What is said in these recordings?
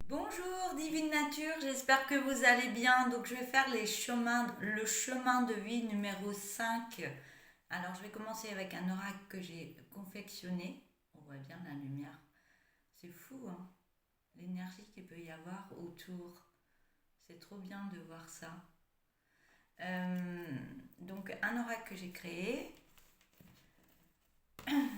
Bonjour Divine Nature, j'espère que vous allez bien. Donc je vais faire le chemin de vie numéro 5. Alors je vais commencer avec un oracle que j'ai confectionné. On voit bien la lumière. C'est fou, hein, l'énergie qu'il peut y avoir autour. C'est trop bien de voir ça. Euh, donc un oracle que j'ai créé.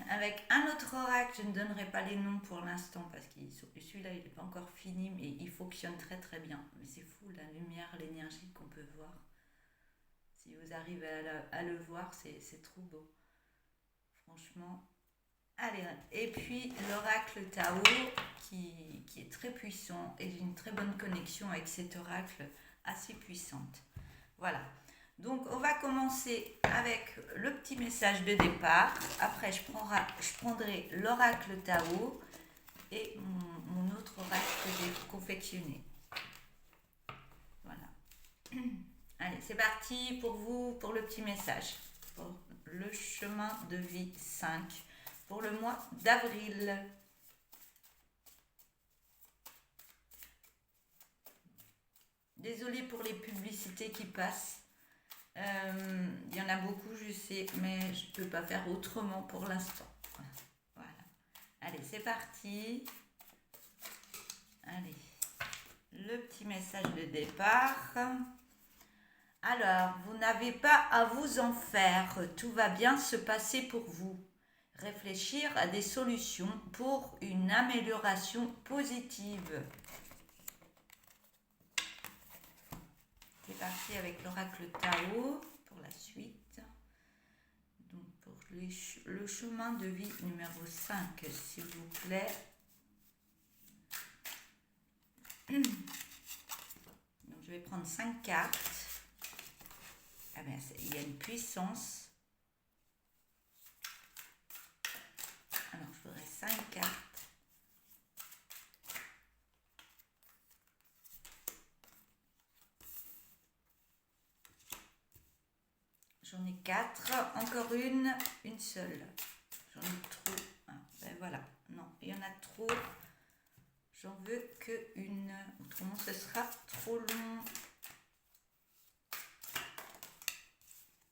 Avec un autre oracle, je ne donnerai pas les noms pour l'instant parce que celui-là il n'est pas encore fini, mais il fonctionne très très bien. Mais c'est fou la lumière, l'énergie qu'on peut voir. Si vous arrivez à le voir, c'est trop beau. Franchement. Allez, et puis l'oracle Tao qui est très puissant et j'ai une très bonne connexion avec cet oracle assez puissante. Voilà. Donc on va commencer avec le petit message de départ. Après je prendrai l'oracle Tao et mon autre oracle que j'ai confectionné. Voilà. Allez, c'est parti pour vous, pour le petit message. Pour le chemin de vie 5 pour le mois d'avril. Désolée pour les publicités qui passent. Il y en a beaucoup, je sais, mais je ne peux pas faire autrement pour l'instant. Voilà. Allez, c'est parti. Allez, le petit message de départ. Alors, vous n'avez pas à vous en faire. Tout va bien se passer pour vous. Réfléchir à des solutions pour une amélioration positive. C'est parti avec l'oracle Tao pour la suite. Donc pour le chemin de vie numéro 5, s'il vous plaît. Donc je vais prendre 5 cartes. Ah ben, il y a une puissance. Alors je ferai 5 cartes. J'en ai 4, encore une seule. J'en ai trop. Ah, ben voilà, non, il y en a trop. J'en veux qu'une, autrement ce sera trop long.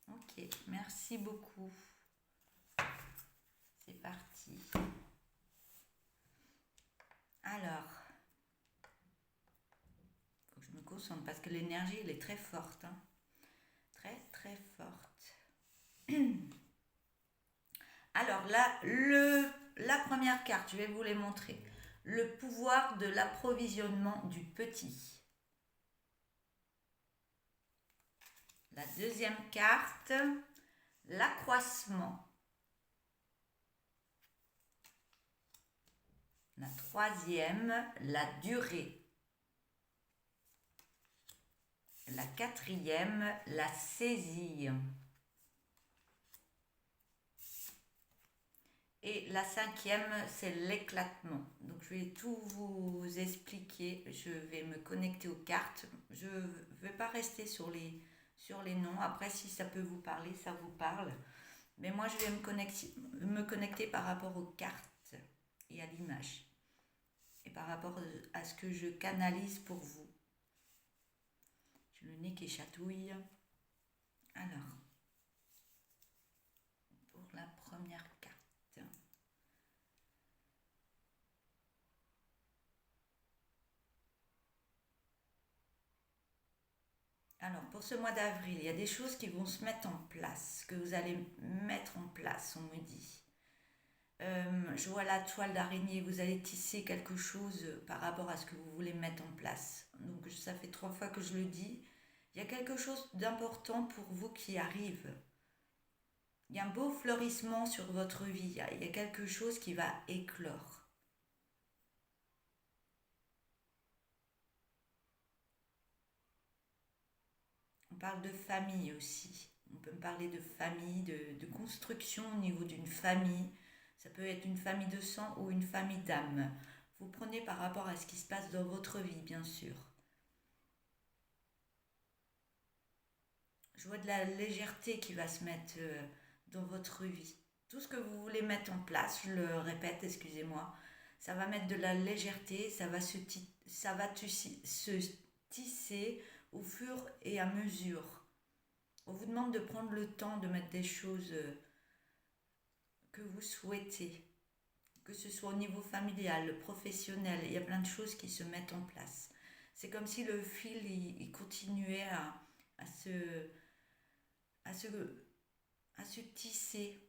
Ok, merci beaucoup. C'est parti. Alors, faut que je me concentre parce que l'énergie, elle est très forte. Hein. Très, très forte. Alors là, la première carte, je vais vous les montrer. Le pouvoir de l'approvisionnement du petit. La deuxième carte, l'accroissement. La troisième, la durée. La quatrième, la saisie. Et la cinquième, c'est l'éclatement. Donc je vais tout vous expliquer. Je vais me connecter aux cartes. Je ne vais pas rester sur les noms. Après, si ça peut vous parler, ça vous parle. Mais moi, je vais me connecter par rapport aux cartes et à l'image. Et par rapport à ce que je canalise pour vous. J'ai le nez qui chatouille. Alors, pour la première carte. Alors, pour ce mois d'avril, il y a des choses qui vont se mettre en place, que vous allez mettre en place, on me dit. Je vois la toile d'araignée, vous allez tisser quelque chose par rapport à ce que vous voulez mettre en place. Donc, ça fait 3 fois que je le dis. Il y a quelque chose d'important pour vous qui arrive. Il y a un beau fleurissement sur votre vie. Il y a quelque chose qui va éclore. On parle de famille aussi. On peut me parler de famille, de construction au niveau d'une famille. Ça peut être une famille de sang ou une famille d'âme. Vous prenez par rapport à ce qui se passe dans votre vie, bien sûr. Je vois de la légèreté qui va se mettre dans votre vie. Tout ce que vous voulez mettre en place, je le répète, excusez-moi, Ça va mettre de la légèreté, ça va se tisser au fur et à mesure. On vous demande de prendre le temps de mettre des choses que vous souhaitez, que ce soit au niveau familial, professionnel, il y a plein de choses qui se mettent en place. C'est comme si le fil il continuait à, se, à, se, à se tisser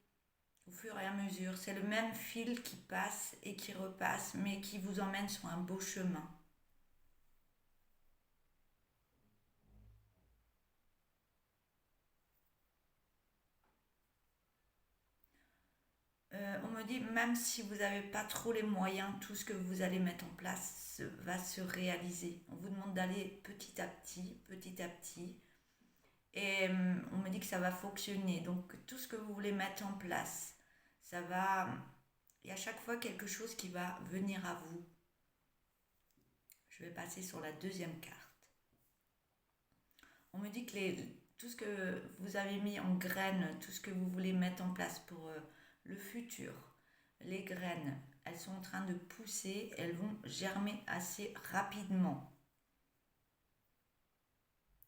au fur et à mesure. C'est le même fil qui passe et qui repasse, mais qui vous emmène sur un beau chemin. On me dit, même si vous n'avez pas trop les moyens, tout ce que vous allez mettre en place va se réaliser. On vous demande d'aller petit à petit, petit à petit. Et on me dit que ça va fonctionner. Donc tout ce que vous voulez mettre en place, ça va... Il y a à chaque fois quelque chose qui va venir à vous. Je vais passer sur la deuxième carte. On me dit que tout ce que vous avez mis en graines, tout ce que vous voulez mettre en place pour le futur, les graines, elles sont en train de pousser, elles vont germer assez rapidement.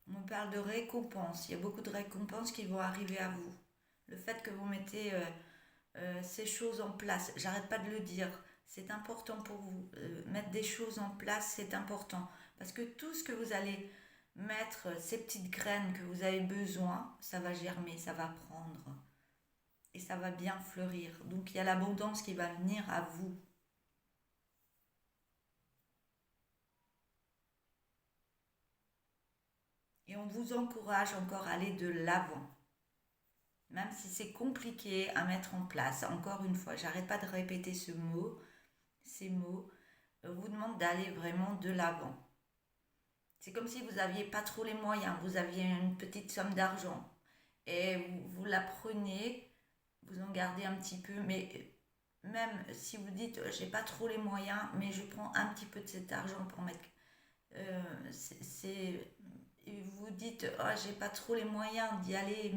On me parle de récompenses, il y a beaucoup de récompenses qui vont arriver à vous. Le fait que vous mettez ces choses en place, j'arrête pas de le dire, c'est important pour vous. Mettre des choses en place, c'est important. Parce que tout ce que vous allez mettre, ces petites graines que vous avez besoin, ça va germer, ça va prendre. Et ça va bien fleurir. Donc il y a l'abondance qui va venir à vous. Et on vous encourage encore à aller de l'avant. Même si c'est compliqué à mettre en place. Encore une fois, j'arrête pas de répéter ces mots. On vous demande d'aller vraiment de l'avant. C'est comme si vous n'aviez pas trop les moyens. Vous aviez une petite somme d'argent. Et vous la prenez, vous en gardez un petit peu. Mais même si vous dites, j'ai pas trop les moyens, mais je prends un petit peu de cet argent pour mettre... et vous dites, oh, j'ai pas trop les moyens d'y aller,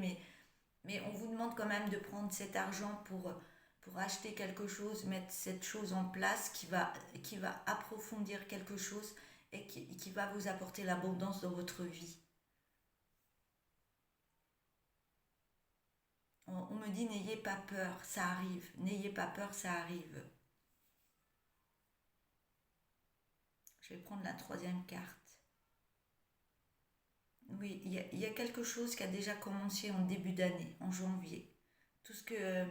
mais on vous demande quand même de prendre cet argent pour acheter quelque chose, mettre cette chose en place qui va approfondir quelque chose et qui va vous apporter l'abondance dans votre vie. On me dit n'ayez pas peur, ça arrive. N'ayez pas peur, ça arrive. Je vais prendre la troisième carte. Oui, il y a quelque chose qui a déjà commencé en début d'année, en janvier. Tout ce que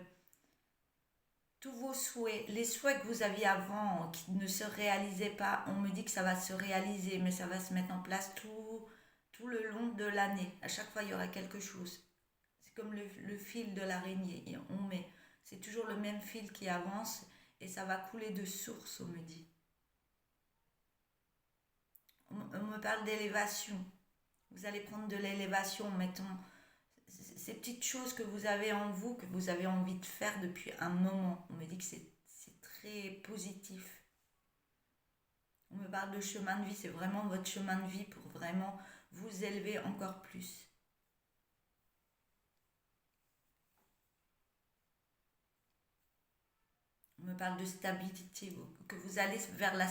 tous vos souhaits, les souhaits que vous aviez avant qui ne se réalisaient pas, on me dit que ça va se réaliser, mais ça va se mettre en place tout le long de l'année. À chaque fois, il y aura quelque chose. C'est comme le fil de l'araignée. C'est toujours le même fil qui avance et ça va couler de source, on me dit. On me parle d'élévation. Vous allez prendre de l'élévation, mettons ces petites choses que vous avez en vous, que vous avez envie de faire depuis un moment. On me dit que c'est très positif. On me parle de chemin de vie, c'est vraiment votre chemin de vie pour vraiment vous élever encore plus. On me parle de stabilité, que vous allez vers la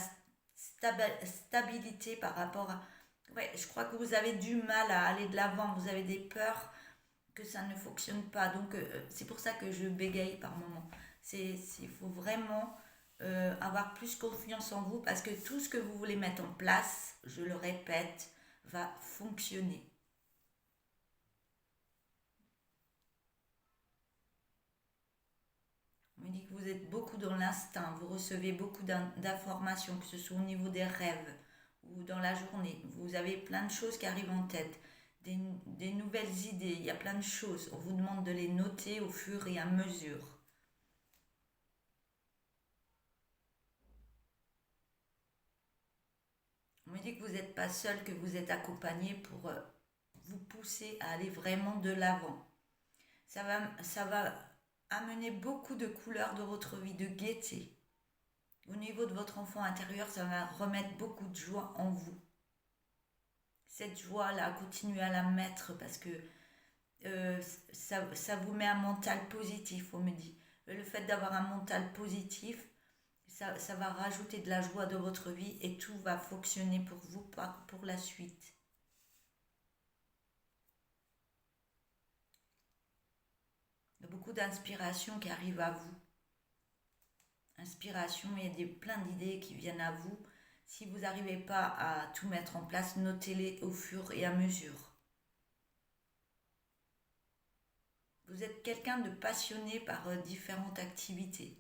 stabilité par rapport à... Ouais, je crois que vous avez du mal à aller de l'avant, vous avez des peurs que ça ne fonctionne pas. Donc c'est pour ça que je bégaye par moment. Il faut vraiment avoir plus confiance en vous parce que tout ce que vous voulez mettre en place, je le répète, va fonctionner. On me dit que vous êtes beaucoup dans l'instinct, vous recevez beaucoup d'informations, que ce soit au niveau des rêves ou dans la journée. Vous avez plein de choses qui arrivent en tête, des nouvelles idées, il y a plein de choses. On vous demande de les noter au fur et à mesure. On me dit que vous n'êtes pas seul, que vous êtes accompagné pour vous pousser à aller vraiment de l'avant. Ça va amener beaucoup de couleurs dans votre vie, de gaieté. Au niveau de votre enfant intérieur, ça va remettre beaucoup de joie en vous. Cette joie-là, continuez à la mettre parce que ça vous met un mental positif, on me dit. Le fait d'avoir un mental positif, ça va rajouter de la joie dans votre vie et tout va fonctionner pour vous pour la suite. Il y a beaucoup d'inspiration qui arrive à vous. Inspiration, il y a plein d'idées qui viennent à vous. Si vous n'arrivez pas à tout mettre en place, notez-les au fur et à mesure. Vous êtes quelqu'un de passionné par différentes activités.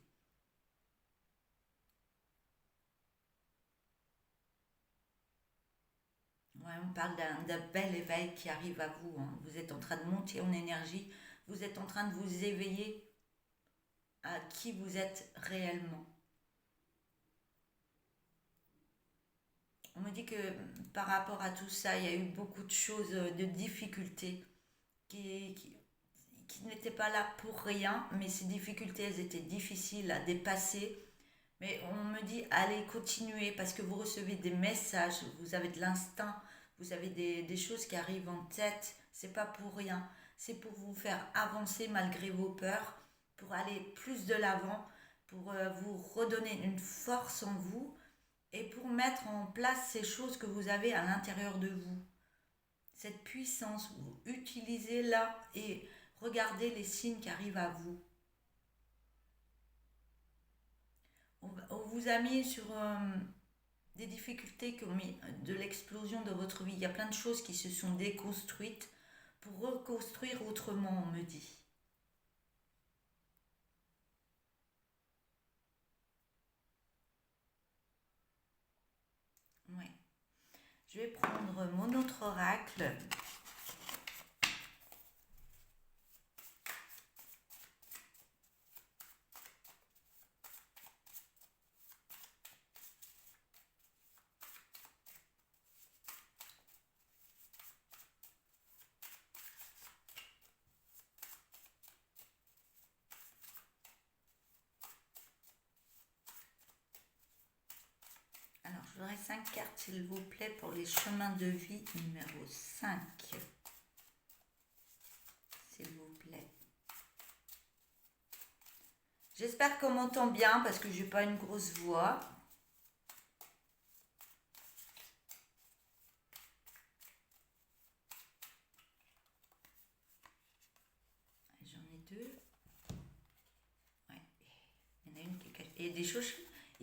Ouais, on parle d'un bel éveil qui arrive à vous, hein. Vous êtes en train de monter en énergie. Vous êtes en train de vous éveiller à qui vous êtes réellement. On me dit que par rapport à tout ça, il y a eu beaucoup de choses, de difficultés qui, qui, qui n'étaient pas là pour rien, mais ces difficultés, elles étaient difficiles à dépasser. Mais on me dit, allez, continuez parce que vous recevez des messages, vous avez de l'instinct, vous avez des choses qui arrivent en tête. C'est pas pour rien. C'est pour vous faire avancer malgré vos peurs, pour aller plus de l'avant, pour vous redonner une force en vous et pour mettre en place ces choses que vous avez à l'intérieur de vous. Cette puissance, vous utilisez-la et regardez les signes qui arrivent à vous. On vous a mis sur des difficultés qui ont mis de l'explosion dans votre vie. Il y a plein de choses qui se sont déconstruites pour reconstruire autrement, on me dit. Ouais. Je vais prendre mon autre oracle. Alors, je voudrais 5 cartes, s'il vous plaît, pour les chemins de vie numéro 5. S'il vous plaît. J'espère qu'on m'entend bien parce que j'ai pas une grosse voix. J'en ai deux. Ouais. Il y en a une qui est cachée. Il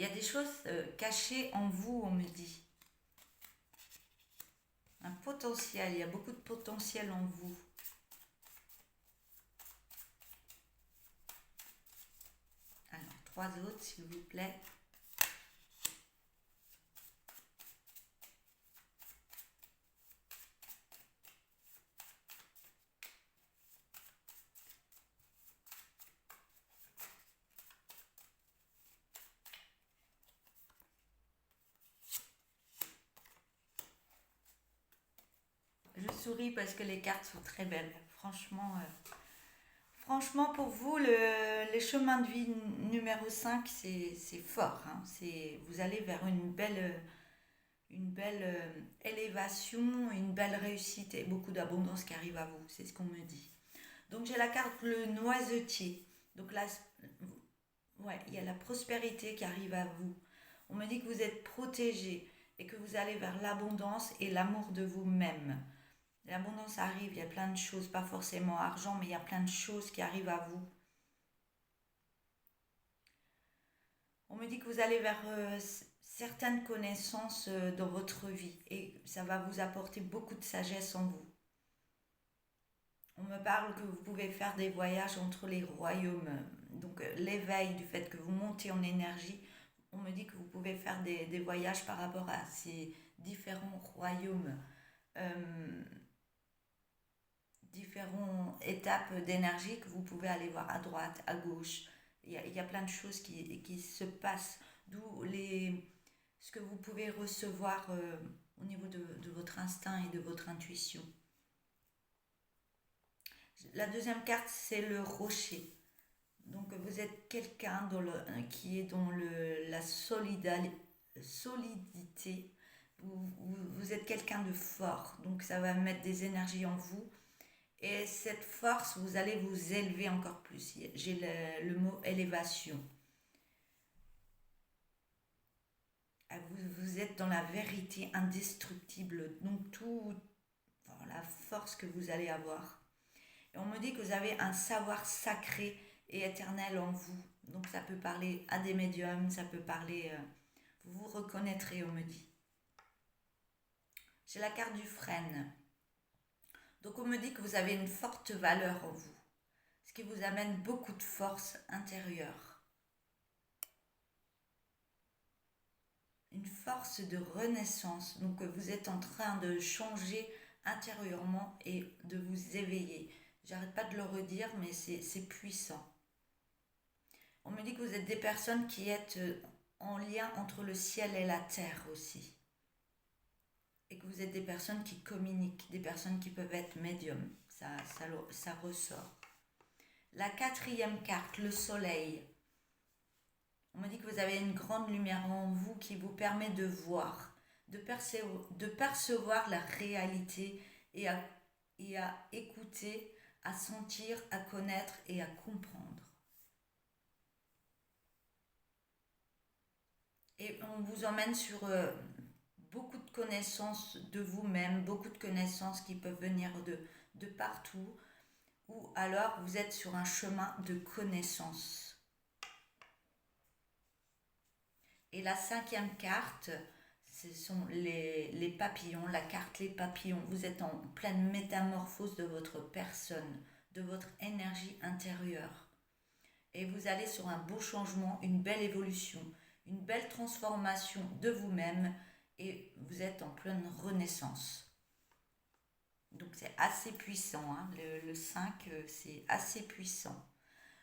y a des choses cachées en vous, on me dit. Un potentiel, il y a beaucoup de potentiel en vous. Alors, 3 autres, s'il vous plaît. Je souris parce que les cartes sont très belles. Franchement, pour vous, les chemins de vie numéro 5, c'est fort, hein. Vous allez vers une belle élévation, une belle réussite et beaucoup d'abondance qui arrive à vous. C'est ce qu'on me dit. Donc j'ai la carte le noisetier. Donc là, ouais, il y a la prospérité qui arrive à vous. On me dit que vous êtes protégé et que vous allez vers l'abondance et l'amour de vous-même. L'abondance arrive, il y a plein de choses, pas forcément argent, mais il y a plein de choses qui arrivent à vous. On me dit que vous allez vers certaines connaissances dans votre vie et ça va vous apporter beaucoup de sagesse en vous. On me parle que vous pouvez faire des voyages entre les royaumes. Donc l'éveil du fait que vous montez en énergie, on me dit que vous pouvez faire des voyages par rapport à ces différents royaumes, euh, différentes étapes d'énergie que vous pouvez aller voir à droite, à gauche. Il y a plein de choses qui se passent, d'où ce que vous pouvez recevoir au niveau de votre instinct et de votre intuition. La deuxième carte, c'est le rocher. Donc vous êtes quelqu'un qui est dans la solidité. Vous êtes quelqu'un de fort. Donc ça va mettre des énergies en vous. Et cette force, vous allez vous élever encore plus. J'ai le mot élévation. Vous êtes dans la vérité indestructible, donc tout, enfin, la force que vous allez avoir. Et on me dit que vous avez un savoir sacré et éternel en vous. Donc ça peut parler à des médiums, ça peut parler... vous vous reconnaîtrez, on me dit. J'ai la carte du frêne. Donc on me dit que vous avez une forte valeur en vous, ce qui vous amène beaucoup de force intérieure. Une force de renaissance. Donc vous êtes en train de changer intérieurement et de vous éveiller. J'arrête pas de le redire, mais c'est puissant. On me dit que vous êtes des personnes qui êtes en lien entre le ciel et la terre aussi. Et que vous êtes des personnes qui communiquent, des personnes qui peuvent être médiums. Ça ressort. La quatrième carte, le soleil. On me dit que vous avez une grande lumière en vous qui vous permet de voir, de percevoir la réalité et à écouter, à sentir, à connaître et à comprendre. Et on vous emmène sur beaucoup de connaissances de vous-même, beaucoup de connaissances qui peuvent venir de partout, ou alors vous êtes sur un chemin de connaissances. Et la cinquième carte, ce sont les papillons, la carte les papillons. Vous êtes en pleine métamorphose de votre personne, de votre énergie intérieure. Et vous allez sur un beau changement, une belle évolution, une belle transformation de vous-même et vous êtes en pleine renaissance. Donc c'est assez puissant, hein. Le 5, c'est assez puissant.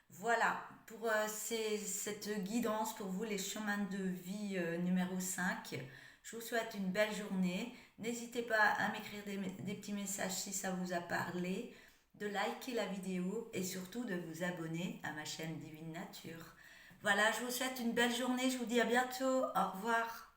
Voilà, pour cette guidance pour vous, les chemins de vie numéro 5. Je vous souhaite une belle journée. N'hésitez pas à m'écrire des petits messages si ça vous a parlé, de liker la vidéo et surtout de vous abonner à ma chaîne Divine Nature. Voilà, je vous souhaite une belle journée. Je vous dis à bientôt. Au revoir.